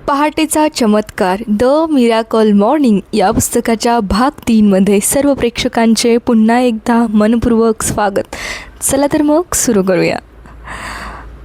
पहाटेचा चमत्कार the miracle morning या पुस्तकाच्या भाग 3मध्ये सर्व प्रेक्षकांचे पुन्हा एकदा मनपूर्वक स्वागत. चला तर मग सुरू करूया.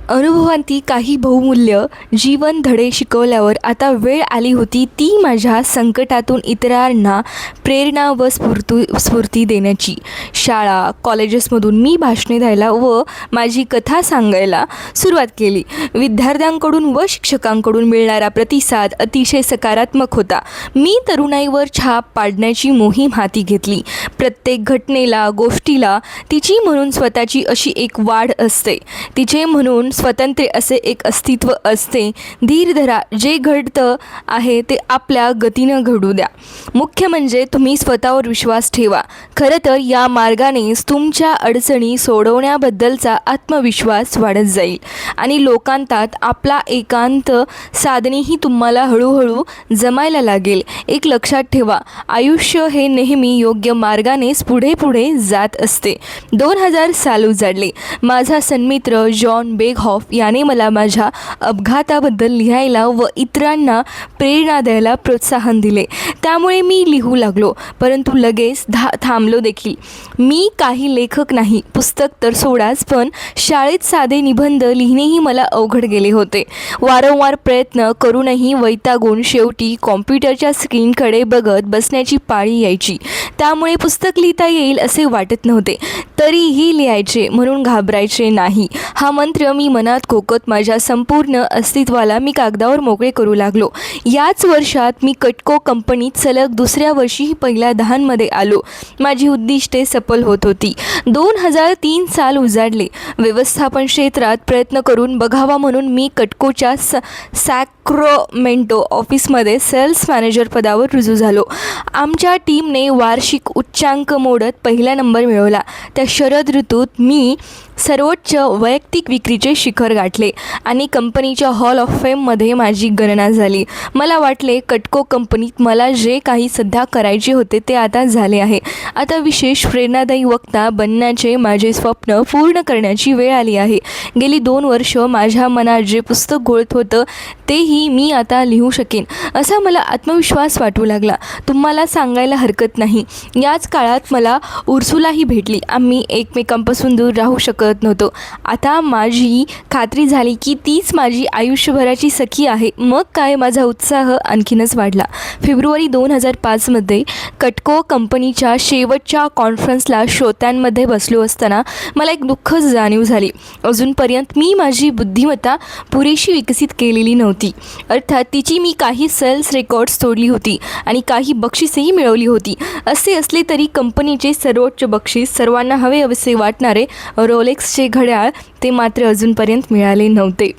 अनुभवांती काही बहुमूल्य जीवन धडे शिकवल्यावर आता वेळ आली होती ती माझ्या संकटातून इतरांना प्रेरणा व स्फूर्ती देण्याची. शाळा कॉलेजेसमधून मी भाषणे द्यायला व माझी कथा सांगायला सुरुवात केली. विद्यार्थ्यांकडून व शिक्षकांकडून मिळणारा प्रतिसाद अतिशय सकारात्मक होता. मी तरुणाईवर छाप पाडण्याची मोहीम हाती घेतली. प्रत्येक घटनेला गोष्टीला तिची म्हणून स्वतःची अशी एक वाढ असते, तिचे म्हणून स्वतंत्र असे एक अस्तित्व असते. धीर धरा, जे घडतं आहे ते आपल्या गतीनं घडू द्या. मुख्य म्हणजे तुम्ही स्वतःवर विश्वास ठेवा. खरं तर या मार्गानेच तुमच्या अडचणी सोडवण्याबद्दलचा आत्मविश्वास वाढत जाईल आणि लोकांतात आपला एकांत साधणेही तुम्हाला हळूहळू जमायला लागेल. एक लक्षात ठेवा, आयुष्य हे नेहमी योग्य मार्गानेच पुढे पुढे जात असते. 2000 साल उजाडले. माझा सन्मित्र जॉन बेगहॉफ याने मला माझ्या अपघाताबद्दल लिहायला व इतरांना प्रेरणा द्यायला प्रोत्साहन दिले. त्यामुळे मी लिहू लागलो, परंतु लगेच थांबलो देखील. मी काही लेखक नाही, पुस्तक तर सोडाच, पण शाळेत साधे निबंध लिहिणेही मला अवघड गेले होते. वारंवार प्रयत्न करूनही वैतागून शेवटी कॉम्प्युटरच्या स्क्रीनकडे बघत बसण्याची पाळी यायची. त्यामुळे पुस्तक लिहिता येईल असे वाटत नव्हते, तरीही लिहायचे म्हणून घाबरायचे नाही. हा मंत्र मी मनात खोकत माझ्या संपूर्ण अस्तित्वाला मी कागदावर मोकळे करू लागलो. याच वर्षात मी कटको कंपनीत सलग दुसऱ्या वर्षीही पहिल्या 10मध्ये आलो. माझी उद्दिष्टे सफल होत होती. 2003 साल उजाडले. व्यवस्थापन क्षेत्रात प्रयत्न करून बघावा म्हणून मी कटकोच्या सॅक्रामेंटो ऑफिसमध्ये सेल्स मॅनेजर पदावर रुजू झालो. आमच्या टीमने वार्षिक उच्चांक मोडत पहिला नंबर मिळवला. त्या शरद ऋतूत मी सर्वोच्च वैयक्तिक विक्रीचे शिखर गाठले आणि कंपनीच्या हॉल ऑफ फेममध्ये माझी गणना झाली. मला वाटले कटको कंपनीत मला जे काही सध्या करायचे होते ते आता झाले आहे. आता विशेष प्रेरणादायी वक्ता बनण्याचे माझे स्वप्न पूर्ण करण्याची वेळ आली आहे. गेली 2 वर्ष माझ्या मनात जे पुस्तक घोळत होतं तेही मी आता लिहू शकेन असा मला आत्मविश्वास वाटू लागला. तुम्हाला सांगायला हरकत नाही, याच काळात मला उर्सुलाही भेटली. आम्ही एकमेकांपासून दूर राहू शकत नव्हतो. आता माझी खात्री झाली की तीच माझी आयुष्यभराची सखी आहे. मग काय, माझा उत्साह आणखीनच वाढला. फेब्रुवारी 2005मध्ये कटको कंपनीच्या शेवटच्या कॉन्फरन्सला श्रोत्यांमध्ये बसलो असताना मला एक दुःख जाणीव झाली. अजूनपर्यंत मी माझी बुद्धिमत्ता पुरेशी विकसित केलेली नव्हती. अर्थात तिची मी काही सेल्स रेकॉर्ड्स तोडली होती आणि काही बक्षीसही मिळवली होती. असे असले तरी कंपनीचे सर्वोच्च बक्षीस, सर्वांना हवेसे वाटणारे रोलेक्सचे घड्याळ, ते मात्र अजूनपर्यंत मिळाले नव्हते.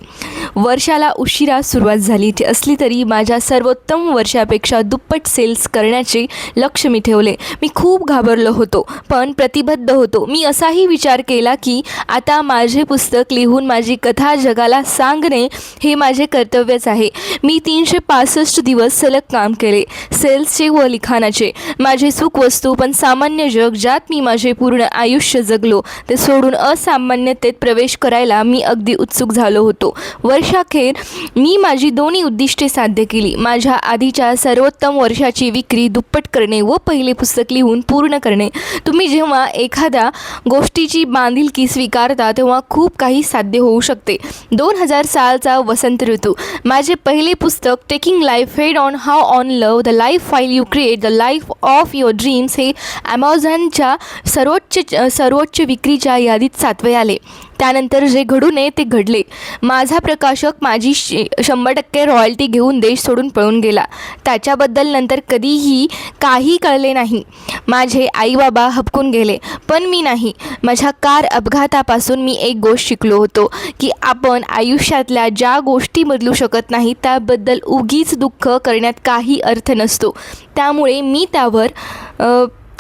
वर्षाला उशिरा सुरुवात झाली असली तरी माझ्या सर्वोत्तम वर्षापेक्षा दुप्पट सेल्स करण्याचे लक्ष्य मी ठेवले. मी खूप घाबरलो होतो, पण प्रतिबद्ध होतो. मी असाही विचार केला की आता माझे पुस्तक लिहून माझी कथा जगाला सांगणे हे माझे कर्तव्यच आहे. मी 365 दिवस सलग काम केले, सेल्सचे व लिखाणाचे. माझे सुखवस्तू पण सामान्य जग ज्यात मी माझे पूर्ण आयुष्य जगलो ते सोडून असामान्यतेत प्रवेश करायला मी अगदी उत्सुक झालो होतो. वर्षाखेर मी माझी दोन्ही उद्दिष्टे साध्य केली. माझ्या आधीच्या सर्वोत्तम वर्षाची विक्री दुप्पट करणे व पहिले पुस्तक लिहून पूर्ण करणे. तुम्ही जेव्हा एखाद्या गोष्टीची बांधिलकी स्वीकारता तेव्हा खूप काही साध्य होऊ शकते. 2000 सालचा वसंत ऋतू. माझे पहिले पुस्तक taking life head on, how on love the life file you create the life of your dreams हे ॲमेझॉनच्या सर्वोच्च विक्रीच्या यादीत 7वे आले. त्यानंतर जे घडू नये ते घडले. माझा प्रकाशक माझी 100% रॉयल्टी घेऊन देश सोडून पळून गेला. त्याच्याबद्दल नंतर कधीही काही कळले नाही. माझे आईबाबा हबकून गेले, पण मी नाही. माझ्या कार अपघातापासून मी एक गोष्ट शिकलो होतो की आपण आयुष्यातल्या ज्या गोष्टी बदलू शकत नाही त्याबद्दल उगीच दुःख करण्यात काही अर्थ नसतो. त्यामुळे मी त्यावर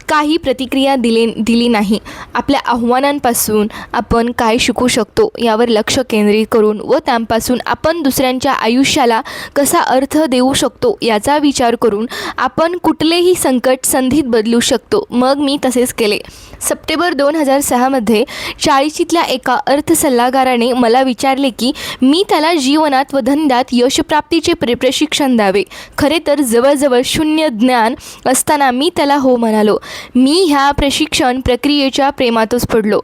काही प्रतिक्रिया दिली नाही. आपल्या आव्हानांपासून आपण काय शिकू शकतो यावर लक्ष केंद्रित करून व त्यापासून आपण दुसऱ्यांच्या आयुष्याला कसा अर्थ देऊ शकतो याचा विचार करून आपण कुठलेही संकट संधीत बदलू शकतो. मग मी तसेच केले. सप्टेंबर 2006मध्ये चाळीशीतल्या एका अर्थ सल्लागाराने मला विचारले की मी त्याला जीवनात व धंद्यात यशप्राप्तीचे प्रशिक्षण द्यावे. खरे तर जवळजवळ शून्य ज्ञान असताना मी त्याला हो म्हणालो. मी ह्या प्रशिक्षण प्रक्रियेच्या प्रेमातच पडलो.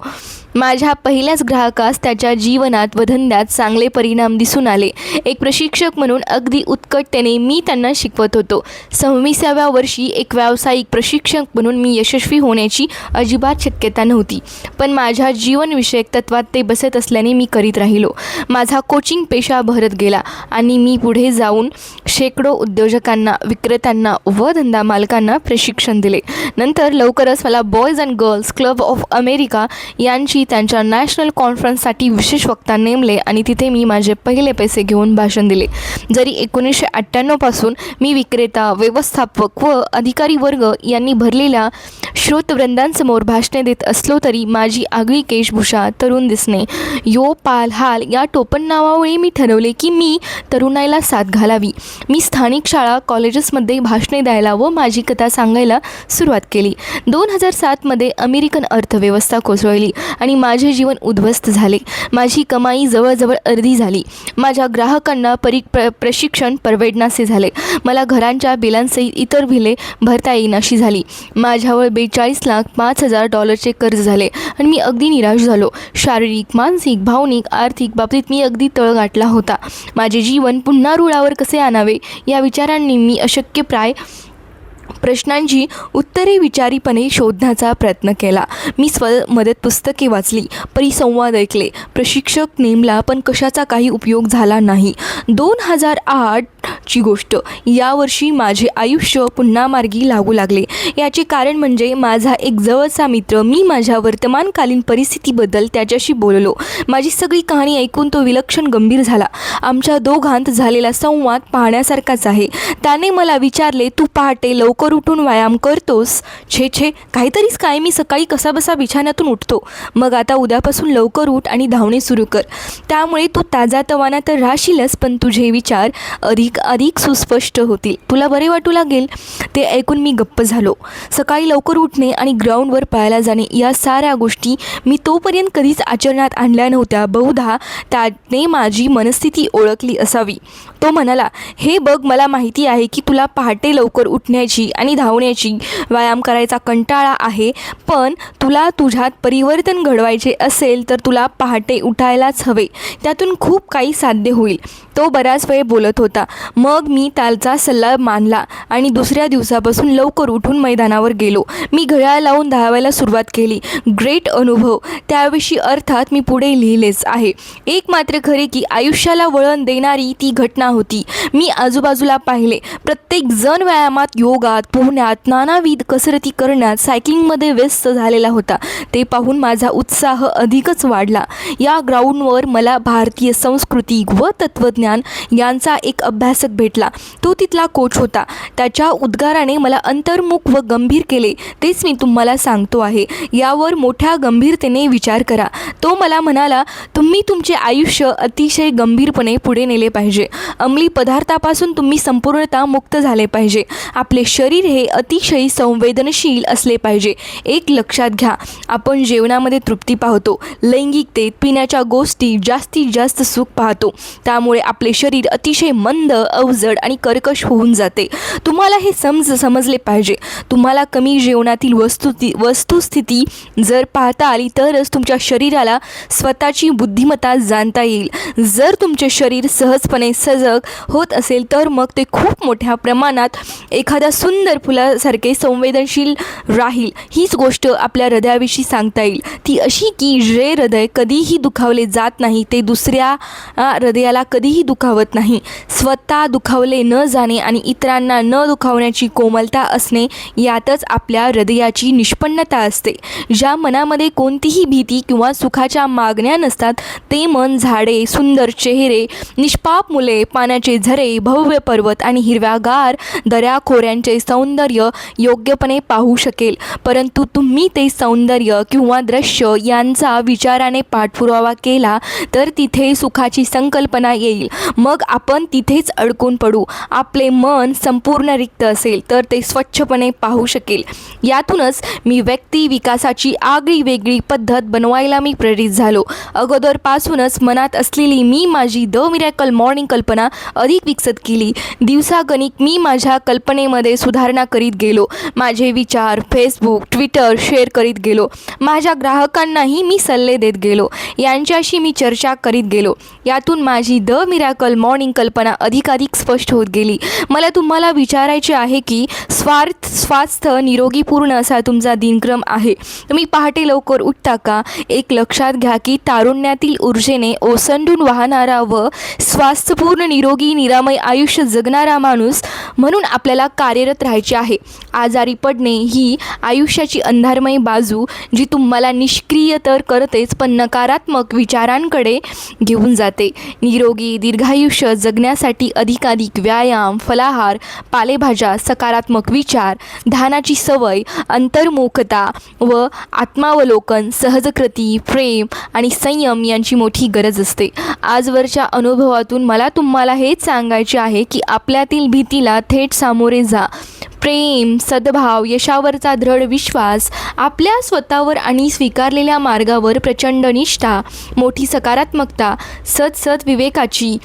माझ्या पहिल्याच ग्राहकास त्याच्या जीवनात व धंद्यात चांगले परिणाम दिसून आले. एक प्रशिक्षक म्हणून अगदी उत्कटतेने मी त्यांना शिकवत होतो. 26व्या वर्षी एक व्यावसायिक प्रशिक्षक म्हणून मी यशस्वी होण्याची अजिबात शक्यता नव्हती, पण माझ्या जीवनविषयक तत्वात ते बसत असल्याने मी करीत राहिलो. माझा कोचिंग पेशा बहरत गेला आणि मी पुढे जाऊन शेकडो उद्योजकांना, विक्रेत्यांना व धंदा मालकांना प्रशिक्षण दिले. नंतर लवकरच मला boys and girls club of America यांची त्यांच्या नॅशनल कॉन्फरन्ससाठी विशेष वक्ता नेमले आणि तिथे मी माझे पहिले पैसे घेऊन भाषण दिले. जरी 1998 पासून मी विक्रेता, व्यवस्थापक व अधिकारी वर्ग यांनी भरलेल्या श्रोतवृंदांसमोर भाषणे देत असलो तरी माझी आगळी केशभूषा, तरुण दिसणे, यो पाल हाल या टोपण नावामुळे मी ठरवले की मी तरुणाईला साथ घालावी. मी स्थानिक शाळा, कॉलेजेसमध्ये भाषणे द्यायला व माझी कथा सांगायला सुरुवात केली. 2007मध्ये अमेरिकन अर्थव्यवस्था कोसळली आणि माझे जीवन उद्ध्वस्त झाले. माझी कमाई जवळजवळ अर्धी झाली. माझ्या ग्राहकांना प्रशिक्षण परवडनासे झाले. मला घरांच्या बिलांसहित इतर बिले भरता येईनाशी झाली. माझ्यावर $42,05,000 कर्ज झाले आणि मी अगदी निराश झालो. शारीरिक, मानसिक, भावनिक, आर्थिक बाबतीत मी अगदी तळ गाठला होता. माझे जीवन पुन्हा रुळावर कसे आणावे या विचारांनी मी अशक्यप्राय प्रश्नांची उत्तरे विचारीपणे शोधण्याचा प्रयत्न केला. मी स्वमदत पुस्तके वाचली, परिसंवाद ऐकले, प्रशिक्षक नेमला, पण कशाचा काही उपयोग झाला नाही. 2008ची गोष्ट. यावर्षी माझे आयुष्य पुन्हा मार्गी लागू लागले. याचे कारण म्हणजे माझा एक जवळचा मित्र. मी माझ्या वर्तमानकालीन परिस्थितीबद्दल त्याच्याशी बोललो. माझी सगळी कहाणी ऐकून तो विलक्षण गंभीर झाला. आमच्या दोघांत झालेला संवाद पाहण्यासारखाच आहे. त्याने मला विचारले, तू पहाटे लवकर उठून व्यायाम करतोस? छे, काहीतरीच काय. मी सकाळी कसाबसा बिछाण्यातून उठतो. मग आता उद्यापासून लवकर उठ आणि धावणे सुरू कर. त्यामुळे तू ताजातवाना तर राहशीलच, पण तुझे विचार अधिक सुस्पष्ट होतील. तुला बरे वाटू लागेल. ते ऐकून मी गप्प झालो. सकाळी लवकर उठणे आणि ग्राउंडवर पळायला जाणे या साऱ्या गोष्टी मी तोपर्यंत कधीच आचरणात आणल्या नव्हत्या. बहुधा त्याने माझी मनस्थिती ओळखली असावी. तो म्हणाला, हे बघ, मला माहिती आहे की तुला पहाटे लवकर उठण्याची आणि धावण्याची, व्यायाम करायचा कंटाळा आहे, पण तुला तुझ्यात परिवर्तन घडवायचे असेल तर तुला पहाटे उठायलाच हवे. त्यातून खूप काही साध्य होईल. तो बराच वेळ बोलत होता. मग मी त्याचा सल्ला मानला आणि दुसऱ्या दिवसापासून लवकर उठून मैदानावर गेलो. मी घड्याळ लावून धावायला सुरुवात केली. ग्रेट अनुभव. त्याविषयी अर्थात मी पुढे लिहिलेच आहे. एक मात्र खरे की आयुष्याला वळण देणारी ती घटना होती. मी आजूबाजूला पाहिले. प्रत्येक जण व्यायामात, योगात, पोहण्यात, नानाविध कसरती करण्यात, सायकलिंगमध्ये व्यस्त झालेला होता. ते पाहून माझा उत्साह अधिकच वाढला. या ग्राउंडवर मला भारतीय संस्कृती व तत्त्वज्ञान यांचा एक अभ्यासक भेटला. तो तिथला कोच होता. त्याच्या उद्गाराने मला अंतर्मुख व गंभीर केले. तेच मी तुम्हाला सांगतो आहे. यावर मोठ्या गंभीरतेने विचार करा. तो मला म्हणाला, तुम्ही तुमचे आयुष्य अतिशय गंभीरपणे पुढे नेले पाहिजे. अंमली पदार्थापासून तुम्ही संपूर्णतः मुक्त झाले पाहिजे. आपले शरीर हे अतिशय संवेदनशील असले पाहिजे. एक लक्षात घ्या, आपण जेवणामध्ये तृप्ती पाहतो, लैंगिकतेत, पिण्याच्या गोष्टी जास्तीत जास्त सुख पाहतो. त्यामुळे आपले शरीर अतिशय मंद, अवजड आणि कर्कश होऊन जाते. तुम्हाला हे समजले पाहिजे. तुम्हाला कमी जेवणातील वस्तुस्थिती जर पाहता आली तरच तुमच्या शरीराला स्वतःची बुद्धिमत्ता जाणता येईल. जर तुमचे शरीर सहजपणे सजग होत असेल तर मग ते खूप मोठ्या प्रमाणात एखाद्या सुंदर फुलासारखे संवेदनशील राहील. हीच गोष्ट आपल्या हृदयाविषयी सांगता येईल. ती अशी की जे हृदय कधीही दुखावले जात नाही ते दुसऱ्या हृदयाला कधीही दुखावत नाही. स्वतः दुखावले न जाणे आणि इतरांना न दुखावण्याची कोमलता असणे यातच आपल्या हृदयाची निष्पन्नता असते. ज्या मनामध्ये कोणतीही भीती किंवा सुखाच्या मागण्या नसतात ते मन झाडे, सुंदर चेहरे, निष्पाप मुले, पाण्याचे झरे, भव्य पर्वत आणि हिरव्यागार दऱ्याखोऱ्यांचे सौंदर्य योग्यपणे पाहू शकेल. परंतु तुम्ही ते सौंदर्य किंवा दृश्य यांचा विचाराने पाठपुरावा केला तर तिथे सुखाची संकल्पना येईल. मग आपण तिथेच अडकून पडू. आपले मन संपूर्ण रिक्त असेल तर ते स्वच्छपणे पाहू शकेल. यातूनच मी व्यक्ती विकासाची आगळी वेगळी पद्धत बनवायला मी प्रेरित झालो. अगोदरपासूनच मनात असलेली मी माझी द मिरॅकल मॉर्निंग कल्पना अधिक विकसित केली. दिवसागणिक मी माझ्या कल्पनेमध्ये सुधारणा करीत गेलो. माझे विचार फेसबुक, ट्विटर शेअर करीत गेलो. माझ्या ग्राहकांनाही मी सल्ले देत गेलो. यांच्याशी मी चर्चा करीत गेलो. यातून माझी द मिरॅकल मॉर्निंग कल्पना अधिकाधिक स्पष्ट होत गेली. मला तुम्हाला विचारायचे आहे की स्वास्थ्य निरोगीपूर्ण असा तुमचा दिनक्रम आहे. तुम्ही पहाटे लवकर उठता का? एक लक्षात घ्या की तारुण्यातील ऊर्जेने ओसंडून वाहणारा व स्वास्थ्यपूर्ण निरोगी निरामय आयुष्य जगणारा माणूस म्हणून आपल्याला कार्यरत राहायचे आहे. आजारी पडणे ही आयुष्याची अंधारमय बाजू जी तुम्हाला निष्क्रिय तर करतेच पण नकारात्मक विचारांकडे घेऊन जाते. निरोगी दीर्घायुष्य जगण्यासाठी अधिकाधिक व्यायाम, फलाहार, पालेभाज्या, सकारात्मक विचार, ध्यानाची सवय, अंतर्मुखता व आत्मावलोकन, सहजकृती, प्रेम आणि संयम यांची मोठी गरज असते. आजवरच्या अनुभवातून मला तुम्हाला हेच सांगायचे आहे की आपल्यातील भीतीला थेट सामोरे जा. प्रेम, सद्भाव, यशावरचा दृढ विश्वास, आपल्या स्वतःवर आणि स्वीकारलेल्या मार्गावर प्रचंड निष्ठा, मोठी सकारात्मकता, सत विवेकाची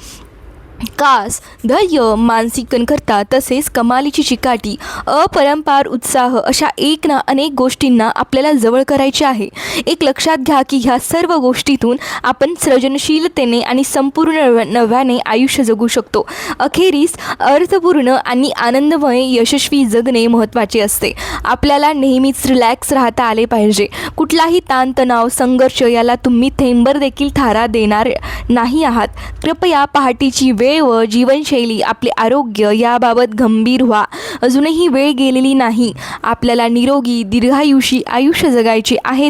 कास, धैर्य, मानसिक कणखरता तसेच कमालीची चिकाटी, अपरंपार उत्साह अशा एक ना अनेक गोष्टींना आपल्याला जवळ करायचे आहे. एक लक्षात घ्या की ह्या सर्व गोष्टीतून आपण सृजनशीलतेने आणि संपूर्ण नव्याने आयुष्य जगू शकतो. अखेरीस अर्थपूर्ण आणि आनंदमय यशस्वी जगणे महत्त्वाचे असते. आपल्याला नेहमीच रिलॅक्स राहता आले पाहिजे. कुठलाही ताणतणाव, संघर्ष याला तुम्ही थेंबर देखील थारा देणार नाही आहात. कृपया पहाटेची वेळ व जीवनशैली, आपले आरोग्य याबाबत गंभीर व्हा. अजूनही वेळ गेलेली नाही. आपल्याला निरोगी दीर्घायुषी आयुष्य जगायचे आहे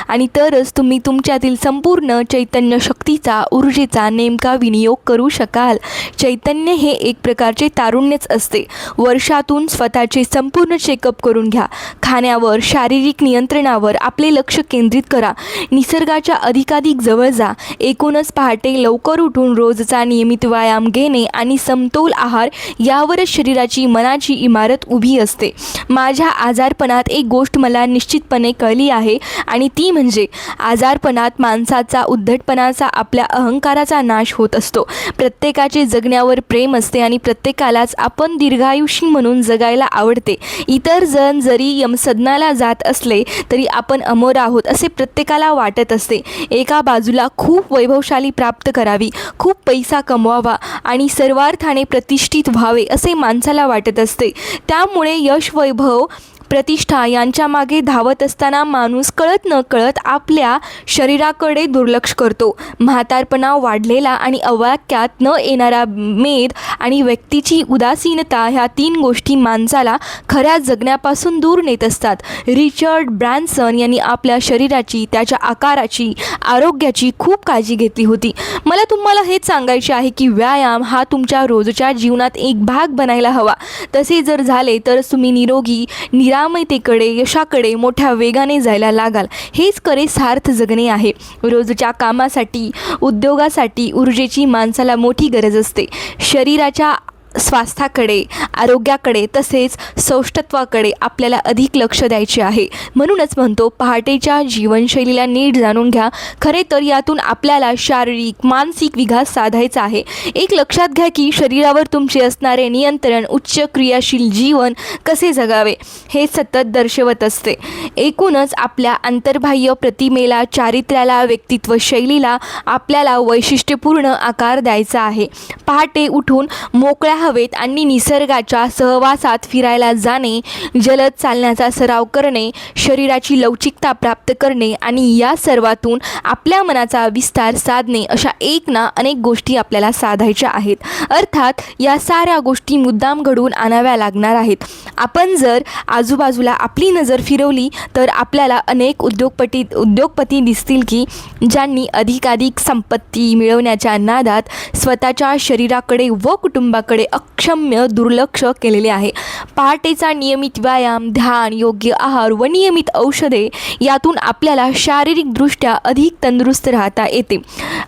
आणि तरच तुम्ही तुमच्यातील संपूर्ण चैतन्य शक्तीचा, ऊर्जेचा नेमका विनियोग करू शकाल. चैतन्य हे एक प्रकारचे तारुण्यच असते. वर्षातून स्वतःचे संपूर्ण चेकअप करून घ्या. खाण्यावर, शारीरिक नियंत्रणावर आपले लक्ष केंद्रित करा. निसर्गाच्या अधिकाधिक जवळ जा. एकूणच पहाटे लवकर उठून रोजचा नियमित व्यायाम घेणे आणि समतोल आहार यावरच शरीराची, मनाची इमारत उभी असते. माझ्या आजारपणात एक गोष्ट मला निश्चितपणे कळली आहे आणि ती म्हणजे आजारपणात माणसाचा, उद्धटपणाचा, आपल्या अहंकाराचा नाश होत असतो. प्रत्येकाचे जगण्यावर प्रेम असते आणि प्रत्येकालाच आपण दीर्घायुषी म्हणून जगायला आवडते. इतर जण जरी यमसदनाला जात असले तरी आपण अमर आहोत असे प्रत्येकाला वाटत असते. एका बाजूला खूप वैभवशाली प्राप्त करावी, खूप पैसा कमवावा आणि सर्वार्थाने प्रतिष्ठित व्हावे असे माणसाला वाटत असते. त्यामुळे यश, वैभव, प्रतिष्ठा यांच्या मागे धावत असताना माणूस कळत न कळत आपल्या शरीराकडे दुर्लक्ष करतो. म्हातारपणा, वाढलेला आणि अवाक्यात न येणारा मेद आणि व्यक्तीची उदासीनता ह्या तीन गोष्टी माणसाला खऱ्या जगण्यापासून दूर नेत असतात. रिचर्ड ब्रॅन्सन यांनी आपल्या शरीराची, त्याच्या आकाराची, आरोग्याची खूप काळजी घेतली होती. मला तुम्हाला हेच सांगायचे आहे की व्यायाम हा तुमच्या रोजच्या जीवनात एक भाग बनायला हवा. तसे जर झाले तरच तुम्ही निरोगी, निरामयतेकडे, यशाकडे मोठ्या वेगाने जायला लागाल. हेच खरे सार्थ जगणे आहे. रोजच्या कामासाठी, उद्योगासाठी ऊर्जेची माणसाला मोठी गरज असते. शरीराच्या स्वास्थ्याकडे, आरोग्याकडे तसेच सौष्ठत्वाकडे आपल्याला अधिक लक्ष द्यायचे आहे. म्हणूनच म्हणतो पहाटेच्या जीवनशैलीला नीट जाणून घ्या. खरे तर यातून आपल्याला शारीरिक, मानसिक विकास साधायचा आहे. एक लक्षात घ्या की शरीरावर तुमचे असणारे नियंत्रण उच्च क्रियाशील जीवन कसे जगावे हे सतत दर्शवत असते. एकूणच आपल्या अंतर्बाह्य प्रतिमेला, चारित्र्याला, व्यक्तित्व शैलीला आपल्याला वैशिष्ट्यपूर्ण आकार द्यायचा आहे. पहाटे उठून मोकळ्या हवेत आणि निसर्गाच्या सहवासात फिरायला जाणे, जलद चालण्याचा सराव करणे, शरीराची लवचिकता प्राप्त करणे आणि या सर्वातून आपल्या मनाचा विस्तार साधणे, अशा एक ना अनेक गोष्टी आपल्याला साधायच्या आहेत. अर्थात या साऱ्या गोष्टी मुद्दाम घडवून आणाव्या लागणार आहेत. आपण जर आजूबाजूला आपली नजर फिरवली तर आपल्याला अनेक उद्योगपती दिसतील की ज्यांनी अधिकाधिक संपत्ती मिळवण्याच्या नादात स्वतःच्या शरीराकडे व कुटुंबाकडे अक्षम्य दुर्लक्ष केलेले आहे. पहाटेचा नियमित व्यायाम, ध्यान, योग्य आहार व नियमित औषधे यातून आपल्याला शारीरिकदृष्ट्या अधिक तंदुरुस्त राहता येते.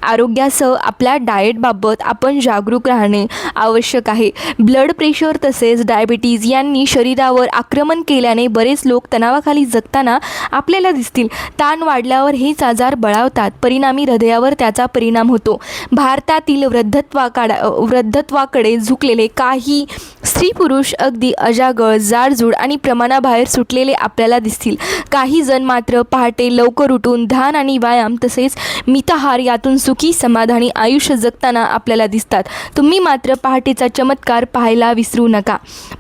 आरोग्यासह आपल्या डाएटबाबत आपण जागरूक राहणे आवश्यक आहे. ब्लड प्रेशर तसेच डायबिटीज यांनी शरीरावर आक्रमण केल्याने बरेच लोक तणावाखाली जगताना आपल्याला दिसतील. ताण वाढल्यावर हेच आजार बळावतात, परिणामी हृदयावर त्याचा परिणाम होतो. भारतातील वृद्धत्वाकडे झुकलेले काही स्त्री पुरुष अगदी अजागळ, जाडजूड आणि प्रमाणाबाहेर सुटलेले आपल्याला दिसतील. काही जण मात्र पहाटे लवकर उठून ध्यान आणि व्यायाम तसेच मिताहार यातून सुखी समाधानी आयुष्य जगताना आपल्याला दिसतात. तुम्ही मात्र पहाटेचा चमत्कार पाहायला विसरू नका.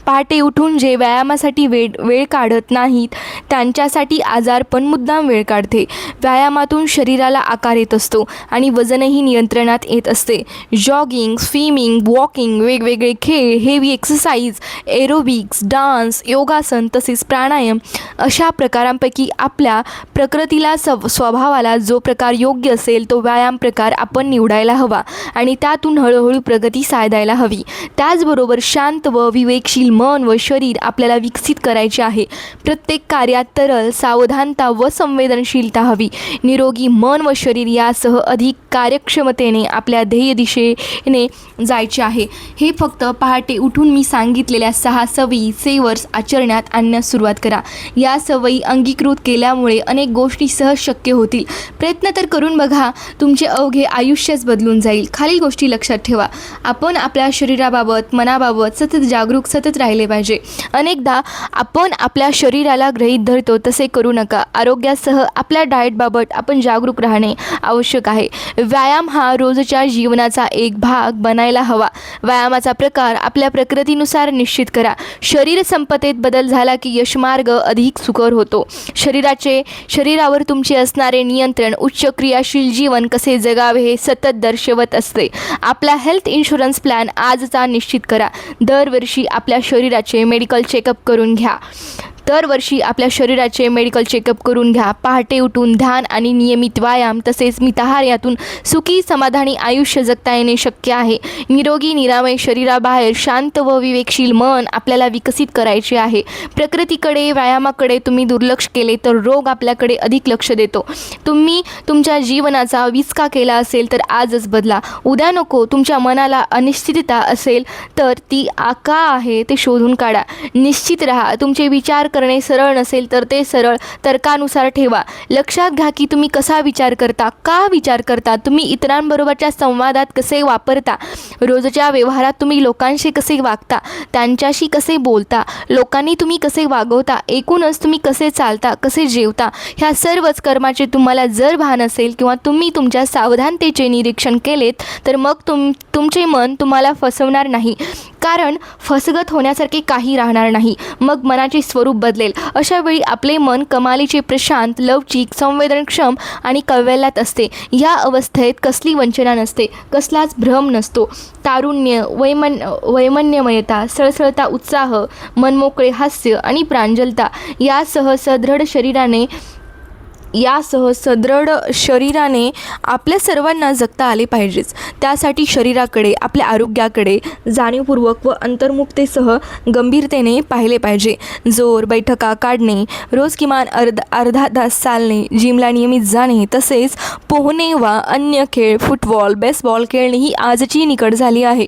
पहाटे उठून जे व्यायामासाठी वेळ काढत नाहीत त्यांच्यासाठी आजारपण मुद्दाम वेळ काढते. व्यायामातून शरीराला आकार येत असतो आणि वजनही नियंत्रणात येत असते. जॉगिंग, स्विमिंग, वॉकिंग, वेगवेगळे खेळ, हेवी एक्सरसाइज, एरोबिक्स, डान्स, योगासन तसेच प्राणायाम अशा प्रकारांपैकी आपल्या प्रकृतीला स्वभावाला जो प्रकार योग्य असेल तो व्यायाम प्रकार आपण निवडायला हवा आणि त्यातून हळूहळू प्रगती साधायला हवी. त्याचबरोबर शांत व विवेकशील मन व शरीर आपल्याला विकसित करायचे आहे. प्रत्येक कार्यात तरल, सावधानता व संवेदनशीलता हवी. निरोगी मन व शरीर यासह अधिक कार्यक्षमतेने आपल्या ध्येय दिशेने जायचे आहे. हे फक्त पहाटे उठून मी सांगितलेल्या 6 सवयी सेवर्स आचरण्यात आणण्यास सुरुवात करा. या सवयी अंगीकृत केल्यामुळे अनेक गोष्टी सहज शक्य होतील. प्रयत्न तर करून बघा, तुमचे अवघे आयुष्यच बदलून जाईल. खालील गोष्टी लक्षात ठेवा. आपण आपल्या शरीराबाबत, मनाबाबत सतत राहिले पाहिजे. अनेकदा आपण आपल्या शरीराला गृहीत धरतो तसे करू नका. आरोग्यासह आपल्या डाएटबाबत आपण जागरूक राहणे आवश्यक आहे. व्यायाम हा रोजच्या जीवनाचा एक भाग बनायला हवा. व्यायामाचा प्रकार आपल्या प्रकृतीनुसार निश्चित करा. शरीर संपदेत बदल झाला की यशमार्ग अधिक सुकर होतो. शरीरावर तुमचे असणारे नियंत्रण उच्च क्रियाशील जीवन कसे जगावे हे सतत दर्शवत असते. आपला हेल्थ इन्शुरन्स प्लॅन आजचा निश्चित करा. दरवर्षी आपल्या शरीराचे मेडिकल चेकअप करून घ्या. पहाटे उठून ध्यान आणि नियमित व्यायाम तसेच मिताहार यातून सुखी समाधानी आयुष्य जगता येणे शक्य आहे. निरोगी निरामय शरीराबाहेर शांत व विवेकशील मन आपल्याला विकसित करायचे आहे. प्रकृतीकडे, व्यायामाकडे तुम्ही दुर्लक्ष केले तर रोग आपल्याकडे अधिक लक्ष देतो. तुम्ही तुमच्या जीवनाचा विचका केला असेल तर आजच बदला. उद्या नको. तुमच्या मनाला अनिश्चितता असेल तर ती का आहे ते शोधून काढा. निश्चित राहा. तुमचे विचार करणे सरळ नसेल तर ते सरळ तर्कानुसार ठेवा. लक्षात घ्या की तुम्ही कसा विचार करता, का विचार करता, तुम्ही इतरांबरोबरच्या संवादात कसे वापरता, रोजच्या व्यवहारात तुम्ही लोकांशी कसे वागता, त्यांच्याशी कसे बोलता, लोकांनी तुम्ही कसे वागवता, एकूणच तुम्ही कसे चालता, कसे जेवता, ह्या सर्वच कर्माचे तुम्हाला जर भान असेल किंवा तुम्ही तुमच्या सावधानतेचे निरीक्षण केलेत तर मग तुमचे मन तुम्हाला फसवणार नाही. कारण फसगत होण्यासारखे काही राहणार नाही. मग मनाचे स्वरूप बदलेल. अशा वेळी आपले मन कमालीचे प्रशांत, लवचिक, संवेदनक्षम आणि कव्याल्यात असते. या अवस्थेत कसली वंचना नसते, कसलाच भ्रम नसतो. तारुण्य, वैमन्यमयता, सळसळता उत्साह, मनमोकळे हास्य आणि प्रांजलता यासह सदृढ शरीराने आपल्या सर्वांना जगता आले पाहिजेच. त्यासाठी शरीराकडे, आपल्या आरोग्याकडे जाणीवपूर्वक व अंतर्मुखतेसह गंभीरतेने पाहिले पाहिजे. जोर बैठका काढणे, रोज किमान अर्धा तास चालणे, जिमला नियमित जाणे तसेच पोहणे वा अन्य खेळ, फुटबॉल, बेसबॉल खेळणे ही आजची निकड झाली आहे.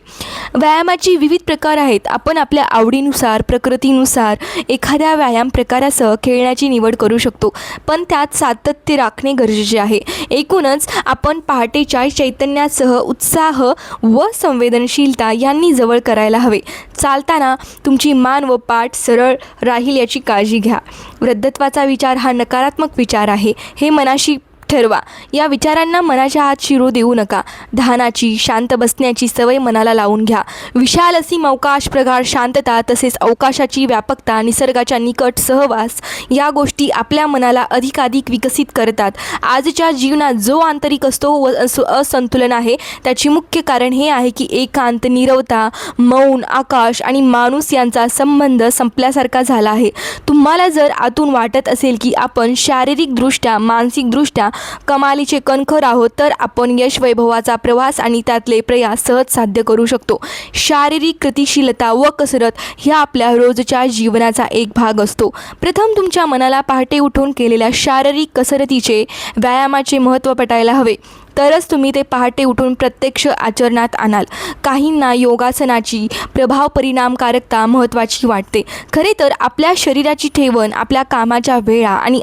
व्यायामाची विविध प्रकार आहेत. आपण आपल्या आवडीनुसार, प्रकृतीनुसार एखाद्या व्यायाम प्रकारासह खेळण्याची निवड करू शकतो, पण त्यात सातत्य राखणे गरजेचे आहे. एकूणच आपण पहाटेच्या चैतन्यासह उत्साह व संवेदनशीलता यांनी जवळ करायला हवे. चालताना तुमची मान व पाठ सरळ राहील याची काळजी घ्या. वृद्धत्वाचा विचार हा नकारात्मक विचार आहे. हे मनाशी ठरवा. या विचारांना मनाच्या आत शिरू देऊ नका. ध्यानाची, शांत बसण्याची सवय मनाला लावून घ्या. विशाल असीम अवकाश, प्रगाढ शांतता, तसेच अवकाशाची व्यापकता, निसर्गाच्या निकट सहवास या गोष्टी आपल्या मनाला अधिकाधिक विकसित करतात. आजच्या जीवनात जो आंतरिक असतो व असंतुलन आहे त्याचे मुख्य कारण हे आहे की एकांत, नीरवता, मौन, आकाश आणि माणूस यांचा संबंध संपल्यासारखा झाला आहे. तुम्हाला जर आतून वाटत असेल की आपण शारीरिकदृष्ट्या, मानसिकदृष्ट्या कमालीचे कणखर आहोत तर आपण यश वैभवाचा प्रवास आणि त्यातले प्रयास सहज साध्य करू शकतो. शारीरिक गतिशीलता व कसरत ह्या आपल्या रोजच्या जीवनाचा एक भाग असतो. प्रथम तुमच्या मनाला पहाटे उठून केलेल्या शारीरिक कसरतीचे, व्यायामाचे महत्त्व पटायला हवे. तरच तुम्ही ते पहाटे उठून प्रत्यक्ष आचरणात आणाल. काहींना योगासनाची प्रभाव परिणामकारकता महत्त्वाची वाटते. खरे तर आपल्या शरीराची ठेवण, आपल्या कामाच्या वेळा आणि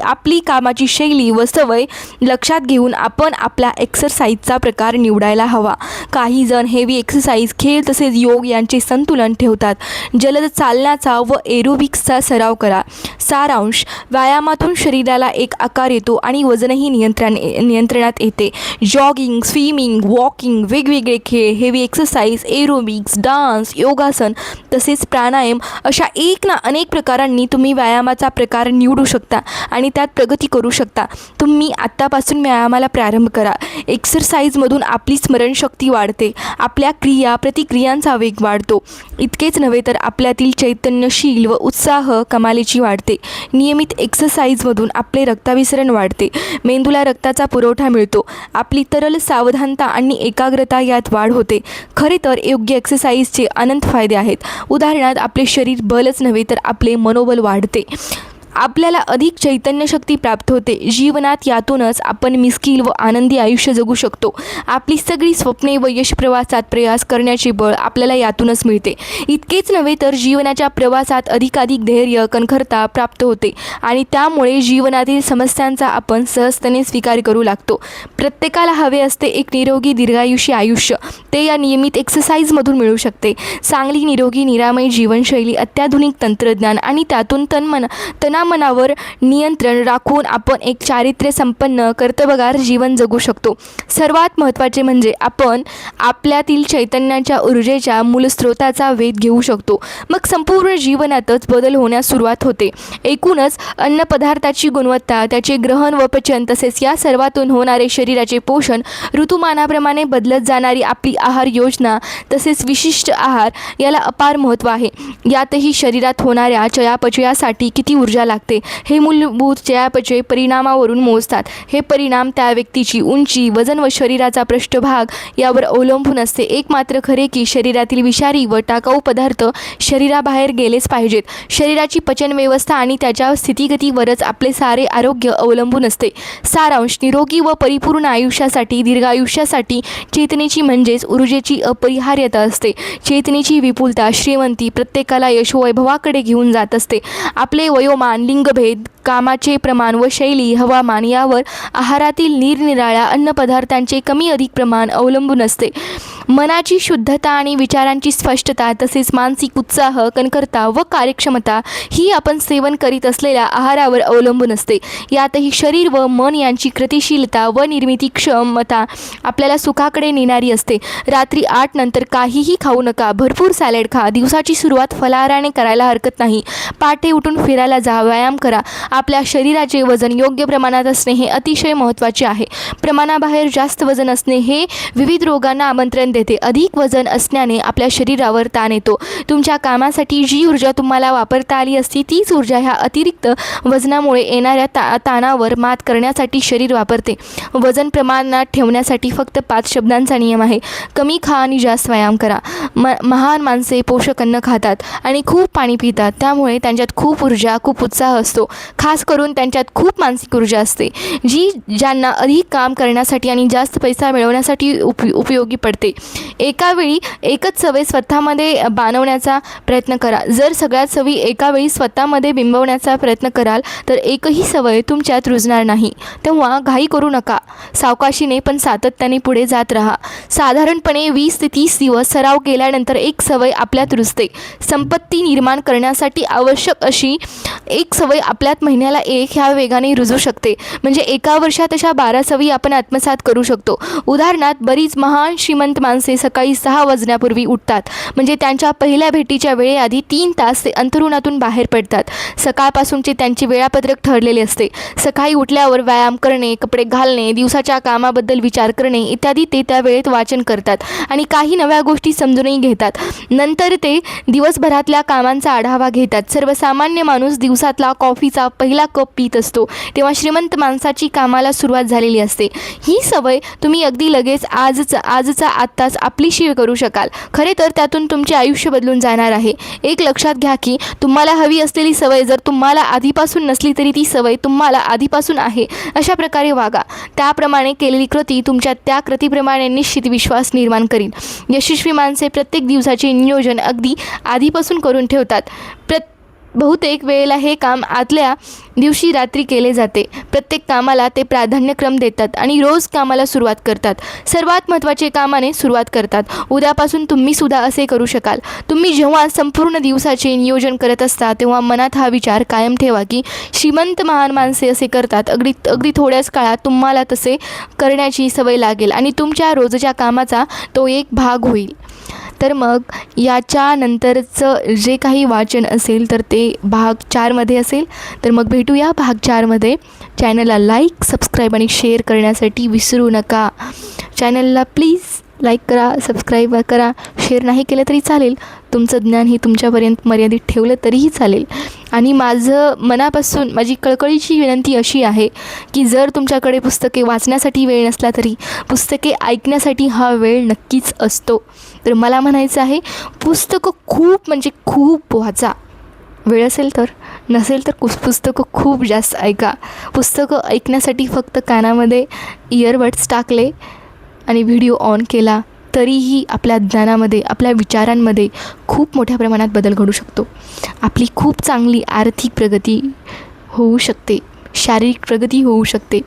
आपली कामाची शैली व सवय लक्षात घेऊन आपण आपला एक्सरसाइजचा प्रकार निवडायला हवा. काही जण हेवी एक्सरसाइज, खेळ तसेच योग यांचे संतुलन ठेवतात. जलद चालण्याचा व एरोबिक्सचा सराव करा. सारांश: व्यायामातून शरीराला एक आकार येतो आणि वजनही नियंत्रणात येते. जॉगिंग, स्विमिंग, वॉकिंग, वेगवेगळे खेळ, हेवी एक्सरसाइज, एरोबिक्स, डान्स, योगासन तसेच प्राणायाम अशा एक ना अनेक प्रकारांनी तुम्ही व्यायामाचा प्रकार निवडू शकता आणि त्यात प्रगती करू शकता. तुम्ही आत्तापासून व्यायामाला प्रारंभ करा. एक्सरसाइजमधून आपली स्मरणशक्ती वाढते, आपल्या प्रतिक्रियांचा वेग वाढतो. इतकेच नव्हे तर आपल्यातील चैतन्यशील व उत्साह कमालीची वाढते. नियमित एक्सरसाइजमधून आपले रक्ताभिसरण वाढते, मेंदूला रक्ताचा पुरवठा मिळतो, आपली तरल सावधानता आणि एकाग्रता यात वाढ होते. खरे तर योग्य एक्सरसाइजचे अनंत फायदे आहेत. उदाहरणार्थ, आपले शरीर बलच नव्हे तर आपले मनोबल वाढते. आपल्याला अधिक चैतन्यशक्ती प्राप्त होते. जीवनात यातूनच आपण मिश्कील व आनंदी आयुष्य जगू शकतो. आपली सगळी स्वप्ने व यशप्रवासात प्रयास करण्याचे बळ आपल्याला यातूनच मिळते. इतकेच नव्हे तर जीवनाच्या प्रवासात अधिकाधिक धैर्य, कणखरता प्राप्त होते आणि त्यामुळे जीवनातील समस्यांचा आपण सहजतेने स्वीकार करू लागतो. प्रत्येकाला हवे असते एक निरोगी दीर्घायुष्य आयुष्य. ते या नियमित एक्सरसाइजमधून मिळू शकते. चांगली, निरोगी, निरामय जीवनशैली, अत्याधुनिक तंत्रज्ञान आणि त्यातून मनावर नियंत्रण राखून आपण एक चारित्र्य संपन्न, कर्तबगार जीवन जगू शकतो. सर्वात महत्त्वाचे म्हणजे आपण आपल्यातील चैतन्याच्या ऊर्जेच्या मूलस्रोताचा वेध घेऊ शकतो. मग संपूर्ण जीवनातच बदल होण्यास सुरुवात होते. एकूणच अन्नपदार्थाची गुणवत्ता, त्याचे ग्रहण व पचन तसेच या सर्वातून होणारे शरीराचे पोषण, ऋतुमानाप्रमाणे बदलत जाणारी आपली आहार योजना तसेच विशिष्ट आहार याला अपार महत्त्व आहे. यातही शरीरात होणाऱ्या चयापचयासाठी किती ऊर्जा लागते हे मूलभूत चयापचय परिणामावरून मोजतात. हे परिणाम त्या व्यक्तीची उंची, वजन व शरीराचा पृष्ठभाग यावर अवलंबून असते. एक मात्र खरे की शरीरातील विषारी व टाकाऊ पदार्थ शरीराबाहेर गेलेच पाहिजेत. शरीराची पचन व्यवस्था आणि त्याच्या स्थितीगतीवरच आपले सारे आरोग्य अवलंबून असते. सारांश: निरोगी व परिपूर्ण आयुष्यासाठी, दीर्घायुष्यासाठी चेतनेची म्हणजेच ऊर्जेची अपरिहार्यता असते. चेतनेची विपुलता, श्रीमंती प्रत्येकाला यशोवैभवाकडे घेऊन जात असते. आपले वयोमान, लिंगभेद, कामाचे प्रमाण व शैली, हवामान यावर आहारातील निरनिराळ्या अन्नपदार्थांचे कमी अधिक प्रमाण अवलंबून असते. मनाची शुद्धता आणि विचारांची स्पष्टता तसेच मानसिक उत्साह, कणखरता व कार्यक्षमता ही आपण सेवन करीत असलेल्या आहारावर अवलंबून असते. यातही शरीर व मन यांची गतिशीलता व निर्मिती क्षमता आपल्याला सुखाकडे नेणारी असते. रात्री 8 नंतर काहीही खाऊ नका. भरपूर सॅलड खा. दिवसाची सुरुवात फलाहाराने करायला हरकत नाही. पहाटे उठून फिरायला जा. व्यायाम करा. आपल्या शरीराचे वजन योग्य प्रमाणात असणे हे अतिशय महत्त्वाचे आहे. प्रमाणाबाहेर जास्त वजन असणे हे विविध रोगांना आमंत्रण देते. अधिक वजन असण्याने आपल्या शरीरावर ताण येतो. तुमच्या कामासाठी जी ऊर्जा तुम्हाला वापरता आली असती तीच ऊर्जा ह्या अतिरिक्त वजनामुळे येणाऱ्या ताणावर मात करण्यासाठी शरीर वापरते. वजन प्रमाणात ठेवण्यासाठी फक्त 5 शब्दांचा नियम आहे. कमी खा आणि जास्त व्यायाम करा. महान माणसे पोषक अन्न खातात आणि खूप पाणी पितात. त्यामुळे त्यांच्यात खूप ऊर्जा, खूप उत्साह असतो. खास करून त्यांच्यात खूप मानसिक ऊर्जा असते जी ज्यांना अधिक काम करण्यासाठी आणि जास्त पैसा मिळवण्यासाठी उपयोगी पडते. एका वेळी एकच सवय स्वतःमध्ये बाणवण्याचा प्रयत्न करा. जर सगळ्यात सवयी एका वेळी स्वतःमध्ये बिंबवण्याचा प्रयत्न कराल तर एकही सवय तुमच्यात रुजणार नाही. तेव्हा घाई करू नका. सावकाशीने पण सातत्याने पुढे जात राहा. साधारणपणे 20 ते 30 दिवस सराव केल्यानंतर एक सवय आपल्यात रुजते. संपत्ती निर्माण करण्यासाठी आवश्यक अशी एक सवय आपल्यात महिन्याला एक ह्या वेगाने रुजू शकते. म्हणजे एका वर्षात अशा 12 सवयी आपण आत्मसात करू शकतो. उदाहरणार्थ बरीच महान श्रीमंत माणसे सकाळी 6 वाजण्यापूर्वी उठतात. म्हणजे त्यांच्या पहिल्या भेटीच्या वेळेआधी 3 तास ते अंथरुणातून बाहेर पडतात. सकाळपासूनचे त्यांचे वेळापत्रक ठरलेले असते. सकाळी उठल्यावर व्यायाम करणे, कपडे घालणे, दिवसाच्या कामाबद्दल विचार करणे इत्यादी ते त्या वेळेत वाचन करतात आणि काही नव्या गोष्टी समजूनही घेतात. नंतर ते दिवसभरातल्या कामांचा आढावा घेतात. सर्वसामान्य माणूस दिवसातला कॉफीचा पहिला कप पीत असतो तेव्हा श्रीमंत माणसाची कामाला सुरुवात झालेली असते. ही सवय तुम्ही अगदी लगेच आजचा आत्ताच आपलीशी करू शकाल. खरे तर त्यातून तुमचे आयुष्य बदलून जाणार आहे. एक लक्षात घ्या की तुम्हाला हवी असलेली सवय जर तुम्हाला आधीपासून नसली तरी ती सवय तुम्हाला आधीपासून आहे अशा प्रकारे वागा. त्याप्रमाणे केलेली कृती तुमच्या त्या कृतीप्रमाणे निश्चित विश्वास निर्माण करील. यशस्वी माणसे प्रत्येक दिवसाचे नियोजन अगदी आधीपासून करून ठेवतात. बहुतेक वेळेला हे काम आदल्या दिवशी रात्री केले जाते. प्रत्येक कामाला ते प्राधान्यक्रम देतात आणि रोज कामाला सुरुवात करतात. सर्वात महत्त्वाचे कामाने सुरुवात करतात. उद्यापासून तुम्ही सुद्धा असे करू शकाल. तुम्ही जेव्हा संपूर्ण दिवसाचे नियोजन करत असता तेव्हा मनात हा विचार कायम ठेवा की श्रीमंत महान माणसे असे करतात. अगदी थोड्याच काळात तुम्हाला तसे करण्याची सवय लागेल आणि तुमच्या रोजच्या कामाचा तो एक भाग होईल. तर मग याच्यानंतरचं जे काही वाचन असेल तर ते भाग 4मध्ये असेल. तर मग भेटूया भाग 4मध्ये. चॅनलला लाईक, सबस्क्राईब आणि शेअर करण्यासाठी विसरू नका. चॅनलला प्लीज लाईक करा, सबस्क्राईब करा. शेअर नाही केलं तरी चालेल. तुमचं ज्ञान हे तुमच्यापर्यंत मर्यादित ठेवलं तरीही चालेल. आणि मनापासून माझी कळकळीची विनंती अशी आहे की जर तुमच्याकडे पुस्तके वाचण्यासाठी वेळ नसला तरी पुस्तके ऐकण्यासाठी हा वेळ नक्कीच असतो. तर मला म्हणायचं आहे पुस्तकं खूप म्हणजे खूप वाचा. वेळ असेल तर, नसेल तर पुस्तकं खूप जास्त ऐका. पुस्तकं ऐकण्यासाठी फक्त कानामध्ये इयरबड्स टाकले आणि व्हिडिओ ऑन केला तरीही आपल्या ज्ञानामध्ये, आपल्या विचारांमध्ये खूप मोठ्या प्रमाणात बदल घडू शकतो. आपली खूप चांगली आर्थिक प्रगती होऊ शकते, शारीरिक प्रगती होऊ शकते.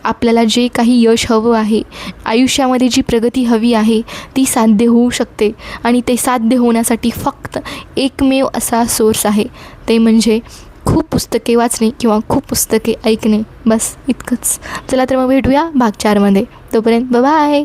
आपल्याला जे काही यश हवं आहे, आयुष्यामध्ये जी प्रगती हवी आहे ती साध्य होऊ शकते. आणि ते साध्य होण्यासाठी फक्त एकमेव असा सोर्स आहे, ते म्हणजे खूप पुस्तके वाचणे किंवा खूप पुस्तके ऐकणे. बस इतकंच. चला तर मग भेटूया भाग 4मध्ये. तोपर्यंत बाय.